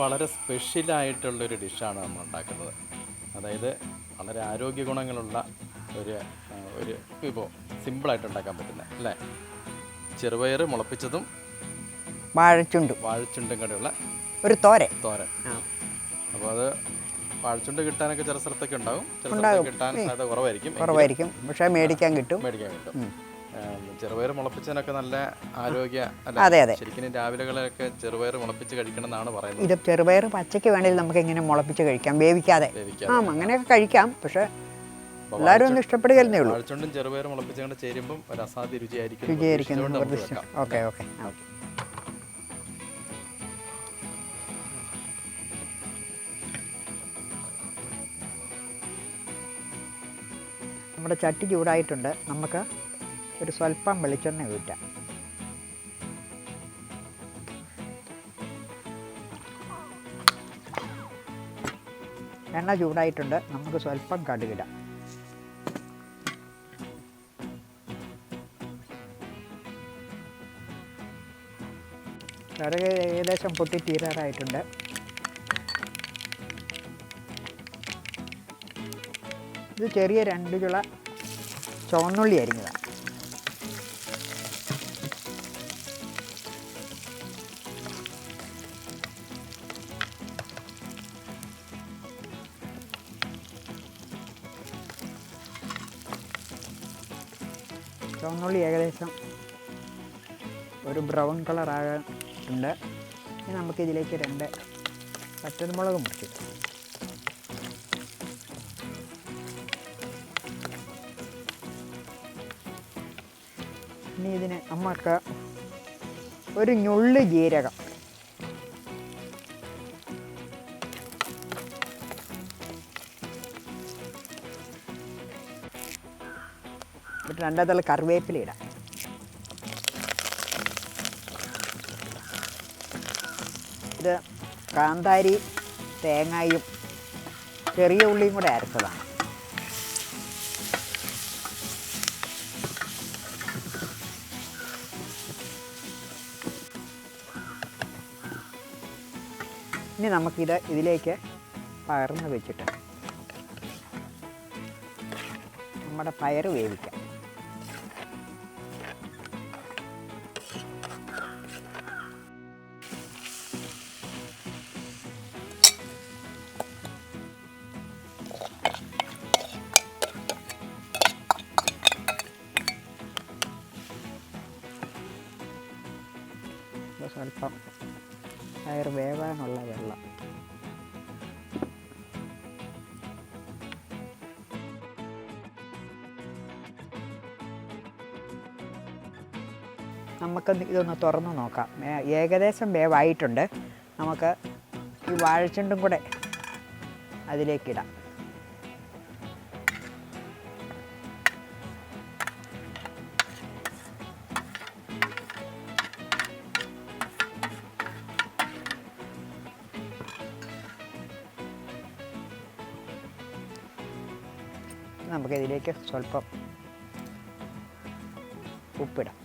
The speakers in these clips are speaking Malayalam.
വളരെ സ്പെഷ്യലായിട്ടുള്ളൊരു ഡിഷാണ് നമ്മൾ ഉണ്ടാക്കുന്നത്. അതായത് വളരെ ആരോഗ്യ ഗുണങ്ങളുള്ള ഒരു ഒരു വിഭവം, സിമ്പിളായിട്ട് ഉണ്ടാക്കാൻ പറ്റുന്നത് അല്ലേ? ചെറുപയർ മുളപ്പിച്ചതും വാഴച്ചുണ്ടും കൂടെയുള്ള ഒരു തോരൻ. അപ്പോൾ അത് വാഴച്ചുണ്ട് കിട്ടാനൊക്കെ ചില സ്ഥലത്തൊക്കെ ഉണ്ടാകും, ചില സ്ഥലത്തൊക്കെ കിട്ടാൻ സാധ്യത കുറവായിരിക്കും. പക്ഷേ മേടിക്കാൻ കിട്ടും. ചെറുപയർ മുളപ്പിച്ചതിനൊക്കെ നല്ല ആരോഗ്യ അല്ല, ശരിക്കും രാവിലെകളൊക്കെ ചെറുപയർ മുളപ്പിച്ച് കഴിക്കണം എന്നാണ് പറയുന്നത്. ഇത് ചെറുപയർ പച്ചയ്ക്ക് വേണമെങ്കിൽ നമുക്ക് ഇങ്ങനെ മുളപ്പിച്ച് കഴിക്കാം, വേവിക്കാതെ. അങ്ങനെയൊക്കെ കഴിക്കാം, പക്ഷേ എല്ലാവരും ഒന്നും ഇഷ്ടപ്പെടുകയല്ലേ ഉള്ളൂ. വാഴച്ചുണ്ടും ചെറുപയർ മുളപ്പിച്ചുകൊണ്ട് ചേരുമ്പം ഒരു അസാധ്യ രുചിയായിരിക്കും. ഓക്കെ. നമ്മുടെ ചട്ടി ചൂടായിട്ടുണ്ട്. നമുക്ക് ഒരു സ്വല്പം വെളിച്ചെണ്ണ ഊറ്റാം. എണ്ണ ചൂടായിട്ടുണ്ട്. നമുക്ക് സ്വല്പം കടുകിടാം. കടുക് ഏകദേശം പൊട്ടിത്തീരാറായിട്ടുണ്ട്. ഇത് ചെറിയ 2 ചുള ചുവന്നുള്ളി അരിഞ്ഞതാണ്. ചുവന്നുള്ളി ഏകദേശം ഒരു ബ്രൗൺ കളറായിട്ടുണ്ട്. ഇനി നമുക്കിതിലേക്ക് 2 പച്ചമുളക് മുറിച്ചിട്ട് ഇനി ഇതിന് നമുക്ക് ഒരു ഞുള്ള് ജീരകം, ഒരു 2 തല കറിവേപ്പില ഇടാം. ഇത് കാന്താരി, തേങ്ങയും ചെറിയ ഉള്ളിയും കൂടെ അരച്ചതാണ്. ഇനി നമുക്കിത് ഇതിലേക്ക് പകർന്ന് വെച്ചിട്ട് നമ്മുടെ പയർ വേവിക്കാം. സ്വല്പം പയർ വേവാനുള്ള വെള്ളം. നമുക്ക് ഇതൊന്ന് തുറന്ന് നോക്കാം. ഏകദേശം വേവായിട്ടുണ്ട്. നമുക്ക് ഈ വാഴച്ചുണ്ടും കൂടെ അതിലേക്കിടാം. നമുക്കിതിലേക്ക് സ്വല്പം ഉപ്പിടാം.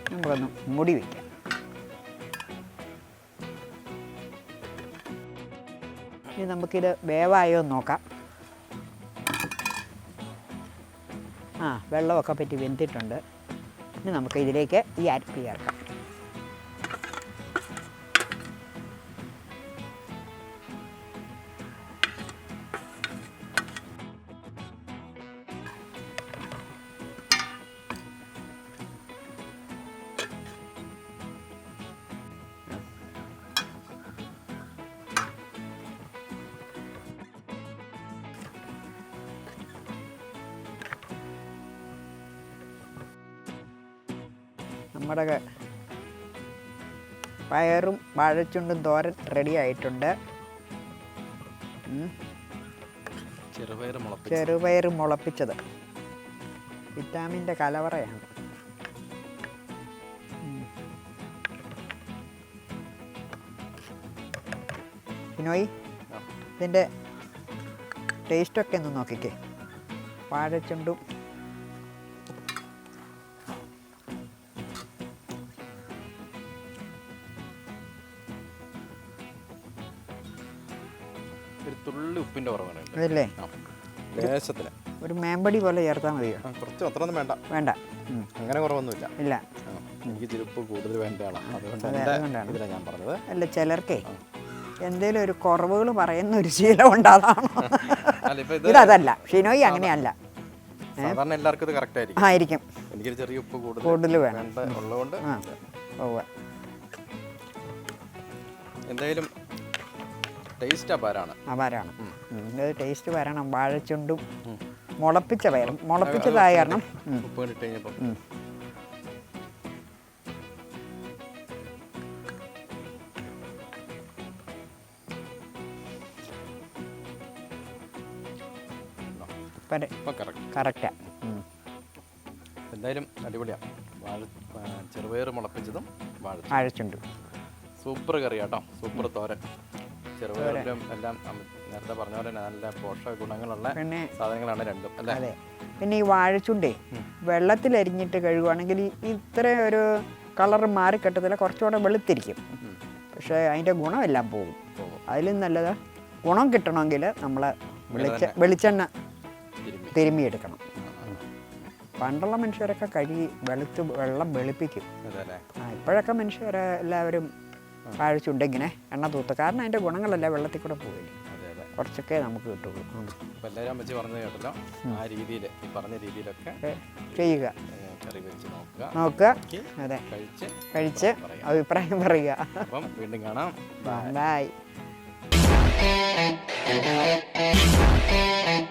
നമുക്കൊന്ന് മൂടി വയ്ക്കാം. ഇനി നമുക്കിത് വേവായോ നോക്കാം. വെള്ളമൊക്കെ പറ്റി വെന്തിട്ടുണ്ട്. ഇനി നമുക്ക് ഇതിലേക്ക് ഈ അരപ്പ് ചേർക്കാം. നമ്മുടെ പയറും വാഴച്ചുണ്ടും തോരൻ റെഡി ആയിട്ടുണ്ട്. ചെറുപയർ മുളപ്പിച്ചത് വിറ്റാമിൻ്റെ കലവറയാണ്. ഷിനോയി ഇതിൻ്റെ ടേസ്റ്റൊക്കെ ഒന്ന് നോക്കിക്കേ. വാഴച്ചുണ്ടും ഒരു തുള്ളി ഉപ്പിൻ്റെ കുറവാണ് അതല്ലേ? ലേശത്തിന് ഒരു മേമ്പടി പോലെ ചേർത്താൽ മതിയോ? കുറച്ച് അത്രയൊന്നും വേണ്ട. വേണ്ട, അങ്ങനെ കുറവൊന്നുമില്ല. ഇല്ല. എനിക്ക് ചിലപ്പ് കൂടുതൽ വേണ്ട ആളാണ്, അതുകൊണ്ടാണ് ഞാൻ പറഞ്ഞത്. അല്ല, ചിലർക്കേ എന്തേലും ഒരു കുറവുകൾ പറയുന്ന ഒരു ശീലം ഉണ്ട്, അതാണ്. ഇതല്ല, ഷിനോയി അങ്ങനെയല്ല. സാധാരണ എല്ലാവർക്കും ഇത് കറക്റ്റ് ആയിരിക്കും. ആയിരിക്കും. എനിക്കൊരു ചെറിയ ഉപ്പ് കൂടുതൽ വേണം ഉള്ളതുകൊണ്ട്. എന്തായാലും ടേസ്റ്റ് അപാരാണ്. ഇത് ടേസ്റ്റ് വരണം. വാഴച്ചുണ്ടും മുളപ്പിച്ചതായ കാരണം ഉപ്പ് ഇട്ട് കഴിഞ്ഞപ്പോൾ കറക്റ്റാ. എന്തായാലും അടിപൊളിയാണ്. ചെറുപയർ മുളപ്പിച്ചതും വാഴച്ചുണ്ടും സൂപ്പർ കറി കേട്ടോ. സൂപ്പർ തോരൻ. ചെറുപയറിലും എല്ലാം നേരത്തെ പറഞ്ഞ പോലെ തന്നെ നല്ല പോഷക ഗുണങ്ങളുള്ള സാധനങ്ങളാണ് രണ്ടും, അല്ലേ? അതെ. പിന്നെ ഈ വാഴച്ചുണ്ടേ വെള്ളത്തിലരിഞ്ഞിട്ട് കഴുകുവാണെങ്കിൽ ഇത്ര ഒരു കളർ മാറിക്കെട്ടത്തില്ല, കുറച്ചുകൂടെ വെളുത്തിരിക്കും. പക്ഷേ അതിൻ്റെ ഗുണമെല്ലാം പോകും. അതിലും നല്ലത് ഗുണം കിട്ടണമെങ്കിൽ നമ്മൾ വെളിച്ചെണ്ണ തിരുമ്മിയെടുക്കണം. പണ്ടുള്ള മനുഷ്യരൊക്കെ കഴുകി വെള്ളം വെളുപ്പിക്കും. ഇപ്പോഴൊക്കെ മനുഷ്യരെല്ലാവരും വാഴച്ചുണ്ടിങ്ങനെ എണ്ണ തൂത്ത്, കാരണം അതിൻ്റെ ഗുണങ്ങളെല്ലാം വെള്ളത്തിൽ കൂടെ പോകില്ല, കുറച്ചൊക്കെ നമുക്ക് കിട്ടുള്ളൂ. എല്ലാവരും അമ്മച്ചി പറഞ്ഞത് കേട്ടല്ലോ, ആ രീതിയിൽ ഈ പറഞ്ഞ രീതിയിലൊക്കെ ചെയ്യുക, കറി വെച്ച് നോക്കുക. അതെ, കഴിച്ച് അഭിപ്രായം പറയുക. അപ്പം വീണ്ടും കാണാം. ബൈ.